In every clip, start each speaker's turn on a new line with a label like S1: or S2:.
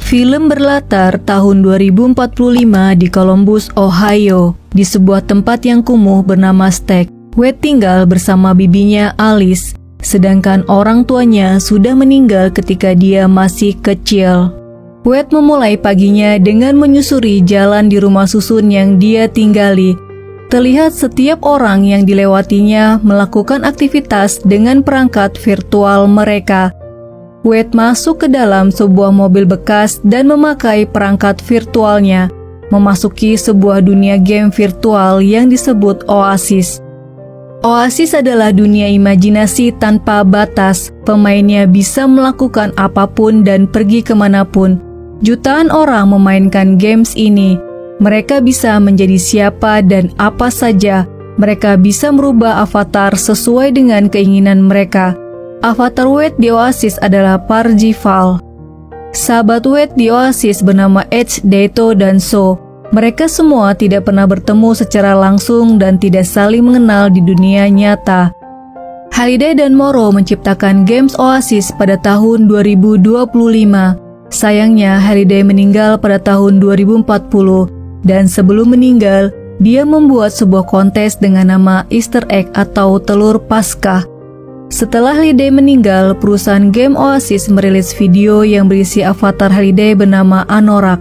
S1: Film berlatar tahun 2045 di Columbus, Ohio, di sebuah tempat yang kumuh bernama Stack. Wade tinggal bersama bibinya Alice, sedangkan orang tuanya sudah meninggal ketika dia masih kecil. Wade memulai paginya dengan menyusuri jalan di rumah susun yang dia tinggali. Terlihat setiap orang yang dilewatinya melakukan aktivitas dengan perangkat virtual mereka. Wade masuk ke dalam sebuah mobil bekas dan memakai perangkat virtualnya, memasuki sebuah dunia game virtual yang disebut Oasis. Oasis adalah dunia imajinasi tanpa batas. Pemainnya bisa melakukan apapun dan pergi kemanapun. Jutaan orang memainkan games ini. Mereka bisa menjadi siapa dan apa saja. Mereka bisa merubah avatar sesuai dengan keinginan mereka. Avatar Wade di Oasis adalah Parzival. Sahabat Wade di Oasis bernama Edge, Dato, dan So. Mereka semua tidak pernah bertemu secara langsung dan tidak saling mengenal di dunia nyata. Halliday dan Morrow menciptakan games Oasis pada tahun 2025. Sayangnya, Halliday meninggal pada tahun 2040, dan sebelum meninggal, dia membuat sebuah kontes dengan nama Easter Egg atau Telur Paskah. Setelah Halliday meninggal, perusahaan game Oasis merilis video yang berisi avatar Halliday bernama Anorak.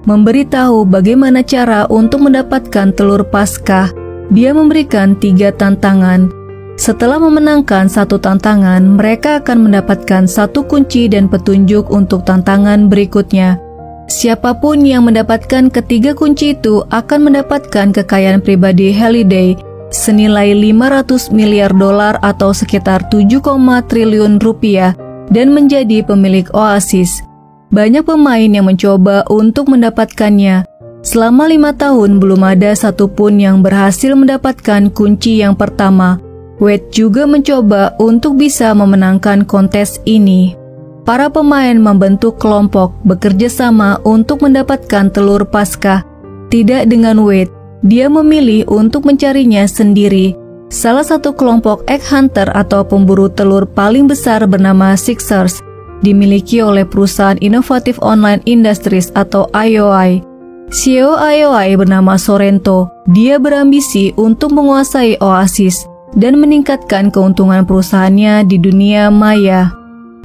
S1: Memberitahu bagaimana cara untuk mendapatkan telur Paskah. Dia memberikan 3 tantangan. Setelah memenangkan 1 tantangan, mereka akan mendapatkan 1 kunci dan petunjuk untuk tantangan berikutnya. Siapapun yang mendapatkan ketiga kunci itu akan mendapatkan kekayaan pribadi Halliday senilai $500 miliar atau sekitar 7, triliun rupiah dan menjadi pemilik Oasis. Banyak pemain yang mencoba untuk mendapatkannya. Selama 5 tahun belum ada satupun yang berhasil mendapatkan kunci yang pertama. Wade juga mencoba untuk bisa memenangkan kontes ini. Para pemain membentuk kelompok bekerja sama untuk mendapatkan telur Paskah. Tidak dengan Wade. Dia memilih untuk mencarinya sendiri. Salah satu kelompok egg hunter atau pemburu telur paling besar bernama Sixers, dimiliki oleh perusahaan inovatif online industries atau IOI. CEO IOI bernama Sorrento. Dia berambisi untuk menguasai Oasis dan meningkatkan keuntungan perusahaannya di dunia maya.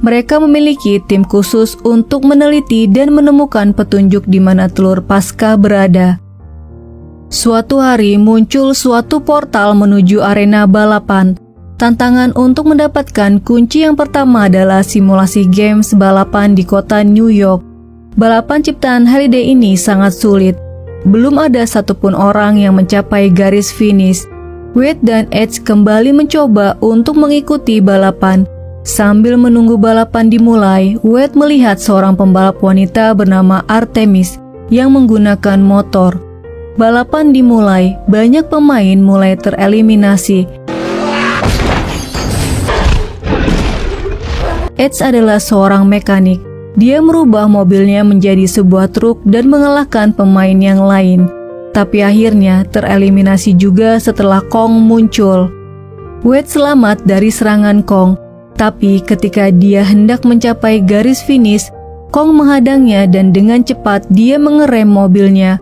S1: Mereka memiliki tim khusus untuk meneliti dan menemukan petunjuk di mana telur Paskah berada. Suatu hari muncul suatu portal menuju arena balapan. Tantangan untuk mendapatkan kunci yang pertama adalah simulasi games balapan di kota New York. Balapan ciptaan Halliday ini sangat sulit. Belum ada satupun orang yang mencapai garis finish. Wade dan Edge kembali mencoba untuk mengikuti balapan. Sambil menunggu balapan dimulai, Wade melihat seorang pembalap wanita bernama Artemis yang menggunakan motor. Balapan dimulai, banyak pemain mulai tereliminasi. Edge adalah seorang mekanik. Dia merubah mobilnya menjadi sebuah truk dan mengalahkan pemain yang lain. Tapi akhirnya tereliminasi juga setelah Kong muncul. Wade selamat dari serangan Kong, tapi ketika dia hendak mencapai garis finish, Kong menghadangnya dan dengan cepat dia mengerem mobilnya.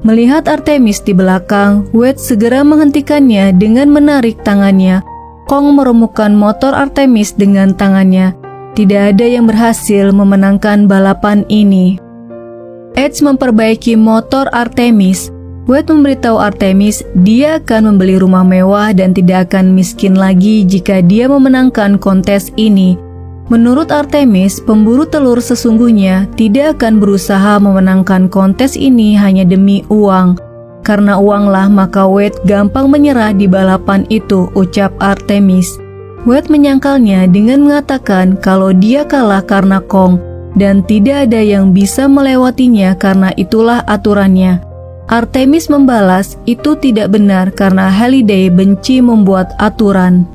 S1: Melihat Artemis di belakang, Wade segera menghentikannya dengan menarik tangannya. Kong meremukkan motor Artemis dengan tangannya. Tidak ada yang berhasil memenangkan balapan ini. Edge memperbaiki motor Artemis. Wade memberitahu Artemis dia akan membeli rumah mewah dan tidak akan miskin lagi jika dia memenangkan kontes ini. Menurut Artemis, pemburu telur sesungguhnya tidak akan berusaha memenangkan kontes ini hanya demi uang. Karena uanglah maka Wade gampang menyerah di balapan itu, ucap Artemis. Wade menyangkalnya dengan mengatakan kalau dia kalah karena Kong dan tidak ada yang bisa melewatinya karena itulah aturannya. Artemis membalas, itu tidak benar karena Halliday benci membuat aturan.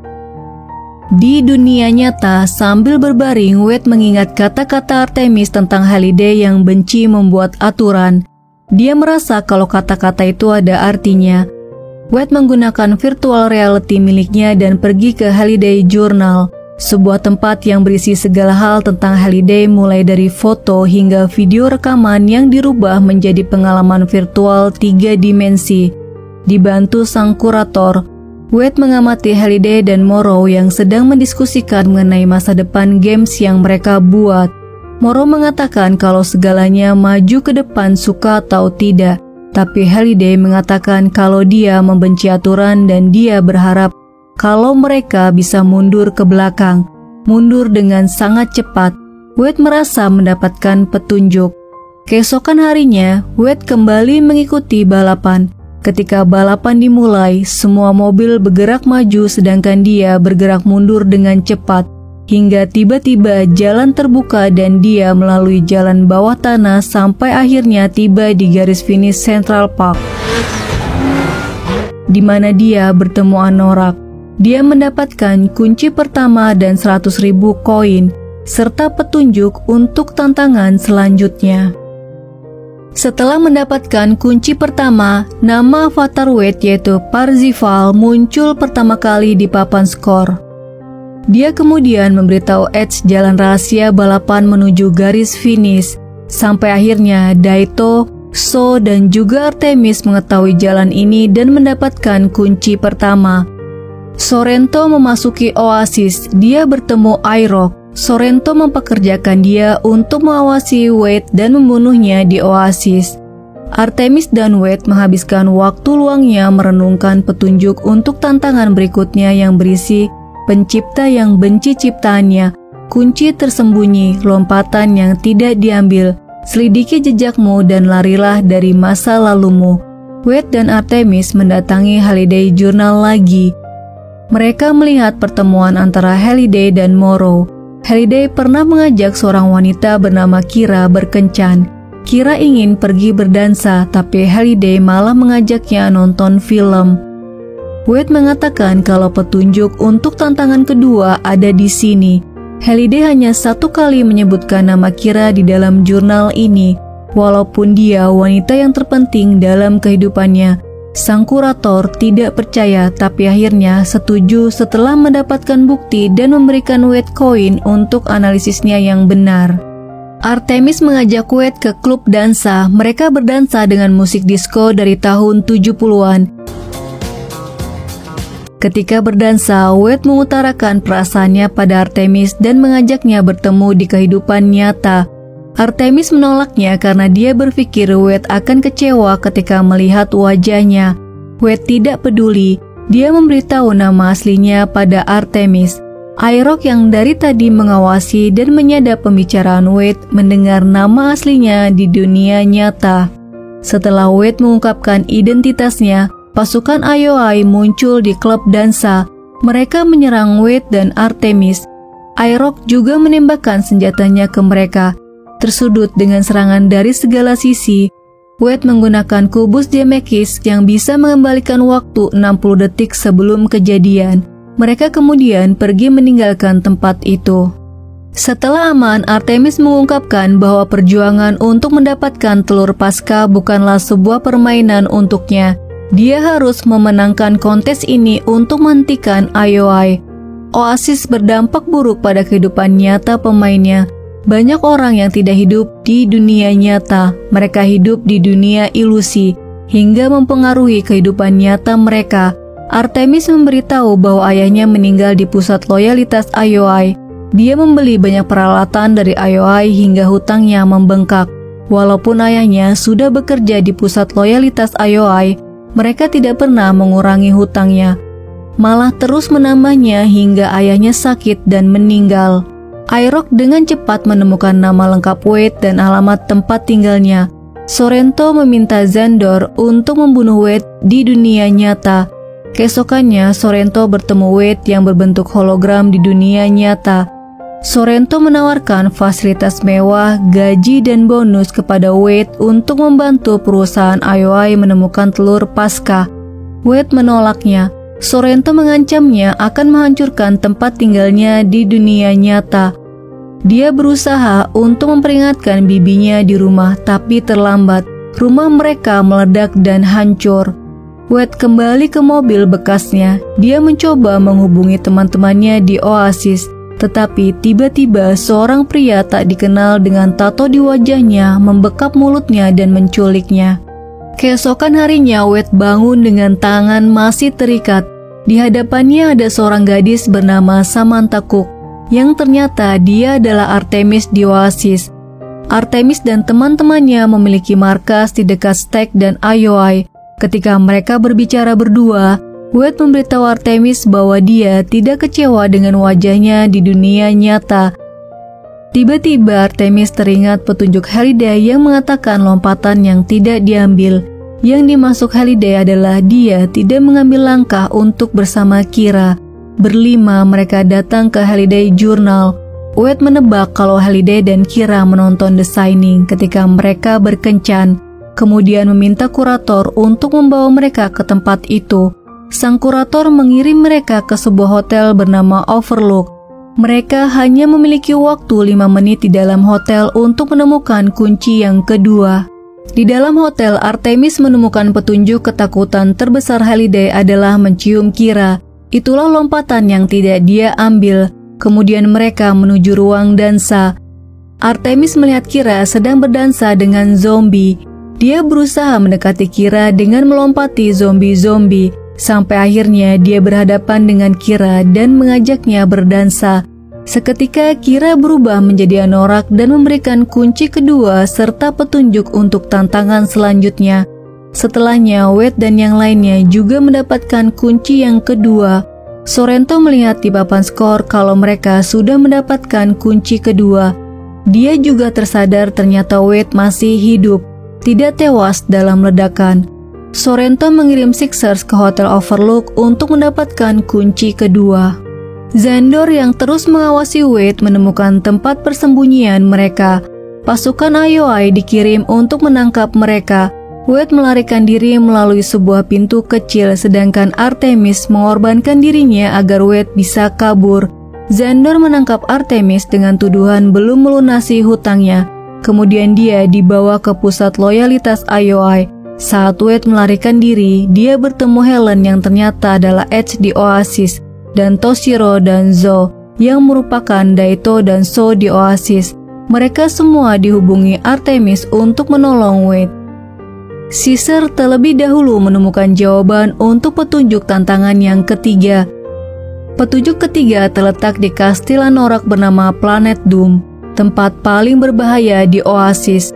S1: Di dunia nyata, sambil berbaring, Wade mengingat kata-kata Artemis tentang Halliday yang benci membuat aturan. Dia merasa kalau kata-kata itu ada artinya. Wade menggunakan virtual reality miliknya dan pergi ke Halliday Journal. sebuah tempat yang berisi segala hal tentang Halliday mulai dari foto hingga video rekaman yang dirubah menjadi pengalaman virtual 3 dimensi. Dibantu sang kurator, Wade mengamati Halliday dan Morrow yang sedang mendiskusikan mengenai masa depan games yang mereka buat. Morrow mengatakan kalau segalanya maju ke depan suka atau tidak, tapi Halliday mengatakan kalau dia membenci aturan dan dia berharap kalau mereka bisa mundur ke belakang, mundur dengan sangat cepat. Wade merasa mendapatkan petunjuk. Keesokan harinya, Wade kembali mengikuti balapan. Ketika balapan dimulai, semua mobil bergerak maju sedangkan dia bergerak mundur dengan cepat. Hingga tiba-tiba jalan terbuka dan dia melalui jalan bawah tanah sampai akhirnya tiba di garis finish Central Park, di mana dia bertemu Anorak. Dia mendapatkan kunci pertama dan 100.000 koin, serta petunjuk untuk tantangan selanjutnya. Setelah mendapatkan kunci pertama, nama avatar Wade yaitu Parzival muncul pertama kali di papan skor. Dia kemudian memberitahu Edge jalan rahasia balapan menuju garis finish, sampai akhirnya Daito, So, dan juga Artemis mengetahui jalan ini dan mendapatkan kunci pertama. Sorrento memasuki oasis, dia bertemu Iroh. Sorrento mempekerjakan dia untuk mengawasi Wade dan membunuhnya di oasis. Artemis dan Wade menghabiskan waktu luangnya merenungkan petunjuk untuk tantangan berikutnya yang berisi pencipta yang benci ciptaannya, kunci tersembunyi, lompatan yang tidak diambil, selidiki jejakmu dan larilah dari masa lalumu. Wade dan Artemis mendatangi Halliday Journal lagi. Mereka melihat pertemuan antara Halliday dan Morrow. Halliday pernah mengajak seorang wanita bernama Kira berkencan. Kira ingin pergi berdansa, tapi Halliday malah mengajaknya nonton film. Wade mengatakan kalau petunjuk untuk tantangan kedua ada di sini. Halliday hanya satu kali menyebutkan nama Kira di dalam jurnal ini, walaupun dia wanita yang terpenting dalam kehidupannya. Sang kurator tidak percaya, tapi akhirnya setuju setelah mendapatkan bukti dan memberikan Wade koin untuk analisisnya yang benar. Artemis mengajak Wade ke klub dansa. Mereka berdansa dengan musik disco dari tahun 70-an. Ketika berdansa, Wade mengutarakan perasaannya pada Artemis dan mengajaknya bertemu di kehidupan nyata. Artemis menolaknya karena dia berpikir Wade akan kecewa ketika melihat wajahnya. Wade tidak peduli, dia memberitahu nama aslinya pada Artemis. Iroh yang dari tadi mengawasi dan menyadap pembicaraan Wade mendengar nama aslinya di dunia nyata. Setelah Wade mengungkapkan identitasnya, pasukan IOI muncul di klub dansa. Mereka menyerang Wade dan Artemis. Iroh juga menembakkan senjatanya ke mereka. Tersudut dengan serangan dari segala sisi, Wade menggunakan kubus Demekis yang bisa mengembalikan waktu 60 detik sebelum kejadian. Mereka kemudian pergi meninggalkan tempat itu. Setelah aman, Artemis mengungkapkan bahwa perjuangan untuk mendapatkan telur Pasca bukanlah sebuah permainan untuknya. Dia harus memenangkan kontes ini untuk menghentikan IOI. Oasis berdampak buruk pada kehidupan nyata pemainnya. Banyak orang yang tidak hidup di dunia nyata, mereka hidup di dunia ilusi, hingga mempengaruhi kehidupan nyata mereka. Artemis memberitahu bahwa ayahnya meninggal di pusat loyalitas IOI. Dia membeli banyak peralatan dari IOI hingga hutangnya membengkak. Walaupun ayahnya sudah bekerja di pusat loyalitas IOI, mereka tidak pernah mengurangi hutangnya. Malah terus menambahnya hingga ayahnya sakit dan meninggal. Iroh dengan cepat menemukan nama lengkap Wade dan alamat tempat tinggalnya. Sorrento meminta Xandor untuk membunuh Wade di dunia nyata. Keesokannya, Sorrento bertemu Wade yang berbentuk hologram di dunia nyata. Sorrento menawarkan fasilitas mewah, gaji, dan bonus kepada Wade untuk membantu perusahaan IOI menemukan telur Pasca. Wade menolaknya. Sorrento mengancamnya akan menghancurkan tempat tinggalnya di dunia nyata. Dia berusaha untuk memperingatkan bibinya di rumah, tapi terlambat. Rumah mereka meledak dan hancur. Wade kembali ke mobil bekasnya. Dia mencoba menghubungi teman-temannya di oasis. Tetapi tiba-tiba seorang pria tak dikenal dengan tato di wajahnya membekap mulutnya dan menculiknya. Keesokan harinya Wade bangun dengan tangan masih terikat. Di hadapannya ada seorang gadis bernama Samantha Cook, yang ternyata dia adalah Artemis di Oasis. Artemis dan teman-temannya memiliki markas di dekat Stack dan IOI. Ketika mereka berbicara berdua, Wade memberitahu Artemis bahwa dia tidak kecewa dengan wajahnya di dunia nyata. Tiba-tiba Artemis teringat petunjuk Halliday yang mengatakan lompatan yang tidak diambil. Yang dimaksud Halliday adalah dia tidak mengambil langkah untuk bersama Kira. Berlima mereka datang ke Halliday Journal. Wade menebak kalau Halliday dan Kira menonton The Shining ketika mereka berkencan, kemudian meminta kurator untuk membawa mereka ke tempat itu. Sang kurator mengirim mereka ke sebuah hotel bernama Overlook. Mereka hanya memiliki waktu 5 menit di dalam hotel untuk menemukan kunci yang kedua. Di dalam hotel, Artemis menemukan petunjuk ketakutan terbesar Halliday adalah mencium Kira. Itulah lompatan yang tidak dia ambil. Kemudian mereka menuju ruang dansa. Artemis melihat Kira sedang berdansa dengan zombie. Dia berusaha mendekati Kira dengan melompati zombie-zombie. Sampai akhirnya dia berhadapan dengan Kira dan mengajaknya berdansa. Seketika Kira berubah menjadi anorak dan memberikan kunci kedua serta petunjuk untuk tantangan selanjutnya. Setelahnya, Wade dan yang lainnya juga mendapatkan kunci yang kedua. Sorrento melihat di papan skor kalau mereka sudah mendapatkan kunci kedua. Dia juga tersadar ternyata Wade masih hidup, tidak tewas dalam ledakan. Sorrento mengirim Sixers ke Hotel Overlook untuk mendapatkan kunci kedua. Zandor yang terus mengawasi Wade menemukan tempat persembunyian mereka. Pasukan IOI dikirim untuk menangkap mereka. Wade melarikan diri melalui sebuah pintu kecil, sedangkan Artemis mengorbankan dirinya agar Wade bisa kabur. Zandor menangkap Artemis dengan tuduhan belum melunasi hutangnya. Kemudian dia dibawa ke pusat loyalitas IOI. Saat Wade melarikan diri, dia bertemu Helen yang ternyata adalah Edge di Oasis, dan Toshiro dan Zo yang merupakan Daito dan So di Oasis. Mereka semua dihubungi Artemis untuk menolong Wade. Caesar terlebih dahulu menemukan jawaban untuk petunjuk tantangan yang ketiga. Petunjuk ketiga terletak di kastil anorak bernama Planet Doom, tempat paling berbahaya di Oasis.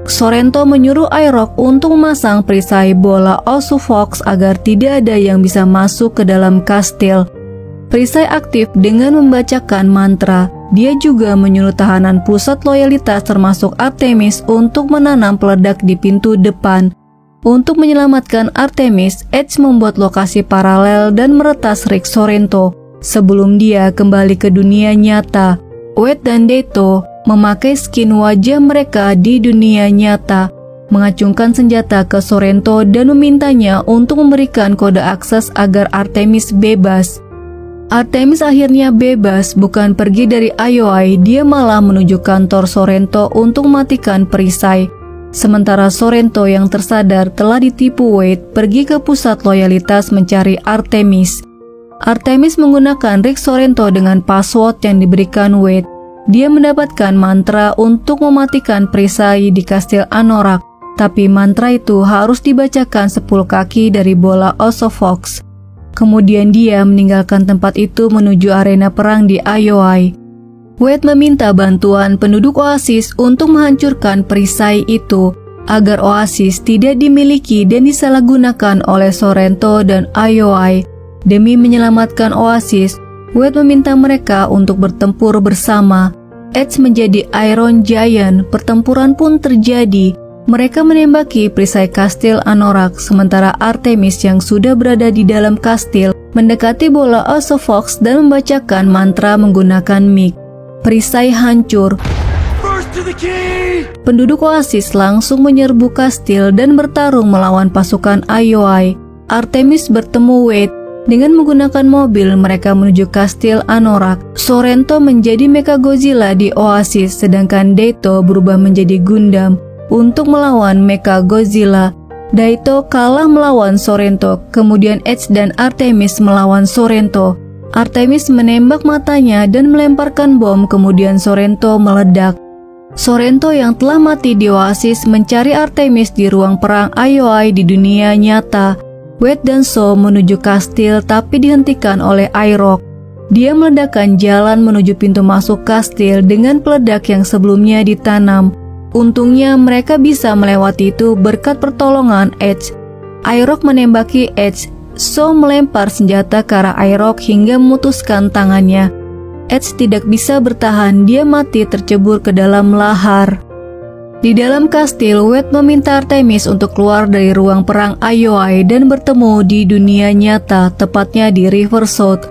S1: Sorrento menyuruh Airok untuk memasang perisai bola Osufox agar tidak ada yang bisa masuk ke dalam kastil. Perisai aktif dengan membacakan mantra. Dia juga menyuruh tahanan pusat loyalitas termasuk Artemis untuk menanam peledak di pintu depan. Untuk menyelamatkan Artemis, Edge membuat lokasi paralel dan meretas Rick Sorrento sebelum dia kembali ke dunia nyata. Wade dan Daito memakai skin wajah mereka di dunia nyata, mengacungkan senjata ke Sorrento dan memintanya untuk memberikan kode akses agar Artemis bebas. Artemis akhirnya bebas, bukan pergi dari IOI, dia malah menuju kantor Sorrento untuk mematikan perisai. Sementara Sorrento yang tersadar telah ditipu Wade pergi ke pusat loyalitas mencari Artemis. Artemis menggunakan Rick Sorrento dengan password yang diberikan Wade. Dia mendapatkan mantra untuk mematikan perisai di kastil Anorak, tapi mantra itu harus dibacakan 10 kaki dari bola Osufox. Kemudian dia meninggalkan tempat itu menuju arena perang di IOI. Wade meminta bantuan penduduk Oasis untuk menghancurkan perisai itu, agar Oasis tidak dimiliki dan disalahgunakan oleh Sorrento dan IOI. Demi menyelamatkan Oasis, Wade meminta mereka untuk bertempur bersama. Edge menjadi Iron Giant, pertempuran pun terjadi. Mereka menembaki perisai kastil Anorak, sementara Artemis yang sudah berada di dalam kastil mendekati bola Osufox dan membacakan mantra menggunakan mic. Perisai hancur. Penduduk Oasis langsung menyerbu kastil dan bertarung melawan pasukan IOI. Artemis bertemu Wade. Dengan menggunakan mobil, mereka menuju kastil Anorak. Sorrento menjadi Mechagodzilla di Oasis, sedangkan Daito berubah menjadi Gundam untuk melawan Mechagodzilla. Daito kalah melawan Sorrento, kemudian Edge dan Artemis melawan Sorrento. Artemis menembak matanya dan melemparkan bom, kemudian Sorrento meledak. Sorrento yang telah mati di Oasis mencari Artemis di ruang perang IOI di dunia nyata. Wade dan So menuju kastil tapi dihentikan oleh IROC. Dia meledakkan jalan menuju pintu masuk kastil dengan peledak yang sebelumnya ditanam. Untungnya mereka bisa melewati itu berkat pertolongan Edge. IROC menembaki Edge. So melempar senjata ke arah IROC hingga memutuskan tangannya. Edge tidak bisa bertahan, dia mati tercebur ke dalam lahar. Di dalam kastil, Wade meminta Artemis untuk keluar dari ruang perang IOI dan bertemu di dunia nyata, tepatnya di Riverside.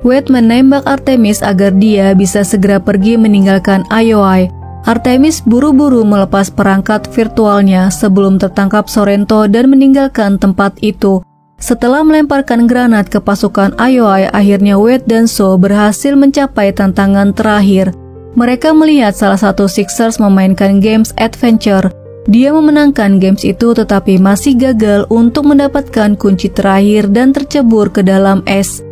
S1: Wade menembak Artemis agar dia bisa segera pergi meninggalkan IOI. Artemis buru-buru melepas perangkat virtualnya sebelum tertangkap Sorrento dan meninggalkan tempat itu. Setelah melemparkan granat ke pasukan IOI, akhirnya Wade dan So berhasil mencapai tantangan terakhir. Mereka melihat salah satu Sixers memainkan games adventure. Dia memenangkan games itu tetapi masih gagal untuk mendapatkan kunci terakhir dan tercebur ke dalam es.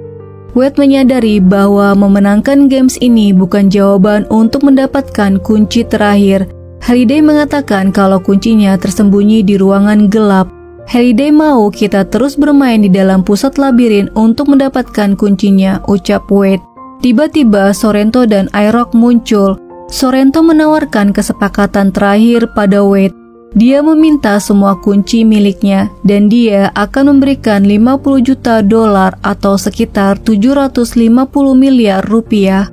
S1: Wade menyadari bahwa memenangkan games ini bukan jawaban untuk mendapatkan kunci terakhir. Halliday mengatakan kalau kuncinya tersembunyi di ruangan gelap. Halliday mau kita terus bermain di dalam pusat labirin untuk mendapatkan kuncinya, ucap Wade. Tiba-tiba Sorrento dan IROC muncul. Sorrento menawarkan kesepakatan terakhir pada Wade. Dia meminta semua kunci miliknya dan dia akan memberikan $50 juta atau sekitar 750 miliar rupiah.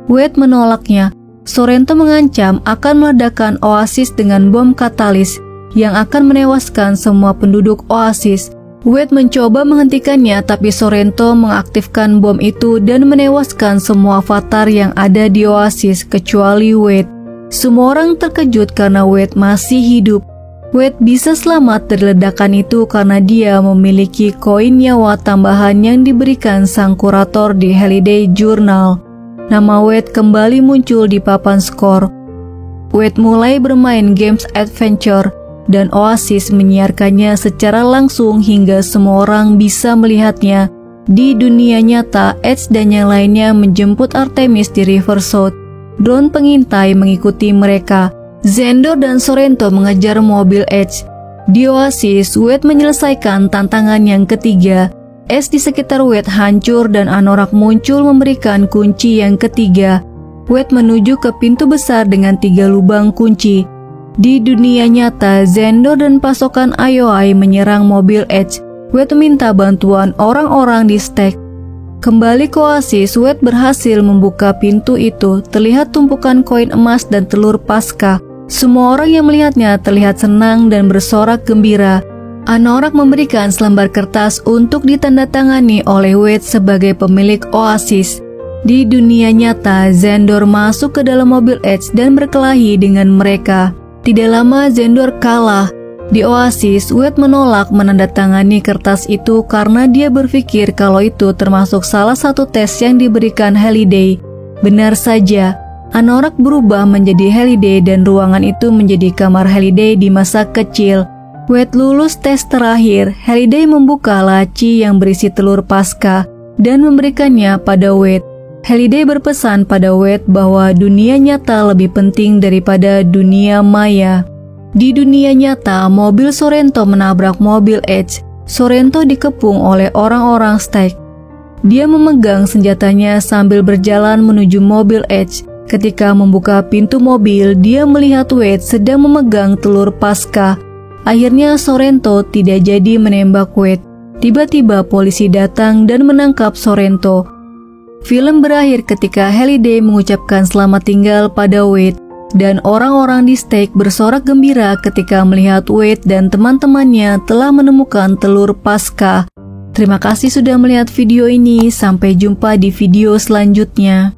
S1: Wade menolaknya. Sorrento mengancam akan meledakkan Oasis dengan bom katalis yang akan menewaskan semua penduduk Oasis. Wade mencoba menghentikannya tapi Sorrento mengaktifkan bom itu dan menewaskan semua avatar yang ada di Oasis kecuali Wade. Semua orang terkejut karena Wade masih hidup. Wade bisa selamat dari ledakan itu karena dia memiliki koin nyawa tambahan yang diberikan sang kurator di Halliday Journal. Nama Wade kembali muncul di papan skor. Wade mulai bermain games adventure dan Oasis menyiarkannya secara langsung hingga semua orang bisa melihatnya. Di dunia nyata, Edge dan yang lainnya menjemput Artemis di Riverside. Drone pengintai mengikuti mereka. Xandor dan Sorrento mengejar mobil Edge. Di Oasis, Wade menyelesaikan tantangan yang ketiga. Es di sekitar Wade hancur dan Anorak muncul memberikan kunci yang ketiga. Wade menuju ke pintu besar dengan 3 lubang kunci. Di dunia nyata, Xandor dan pasukan IOI menyerang mobil Edge. Wade meminta bantuan orang-orang di Stack. Kembali ke Oasis, Wade berhasil membuka pintu itu. Terlihat tumpukan koin emas dan telur pasca. Semua orang yang melihatnya terlihat senang dan bersorak gembira. Anorak memberikan selembar kertas untuk ditandatangani oleh Wade sebagai pemilik Oasis. Di dunia nyata, Xandor masuk ke dalam mobil Edge dan berkelahi dengan mereka. Tidak lama Xandor kalah. Di Oasis, Wade menolak menandatangani kertas itu karena dia berpikir kalau itu termasuk salah satu tes yang diberikan Halliday. Benar saja, Anorak berubah menjadi Halliday dan ruangan itu menjadi kamar Halliday di masa kecil. Wade lulus tes terakhir. Halliday membuka laci yang berisi telur pasca dan memberikannya pada Wade. Halliday berpesan pada Wade bahwa dunia nyata lebih penting daripada dunia maya. Di dunia nyata, mobil Sorrento menabrak mobil Edge. Sorrento dikepung oleh orang-orang Stack. Dia memegang senjatanya sambil berjalan menuju mobil Edge. Ketika membuka pintu mobil, dia melihat Wade sedang memegang telur pasca. Akhirnya Sorrento tidak jadi menembak Wade. Tiba-tiba polisi datang dan menangkap Sorrento. Film berakhir ketika Halliday mengucapkan selamat tinggal pada Wade dan orang-orang di Stack bersorak gembira ketika melihat Wade dan teman-temannya telah menemukan telur pasca. Terima kasih sudah melihat video ini, sampai jumpa di video selanjutnya.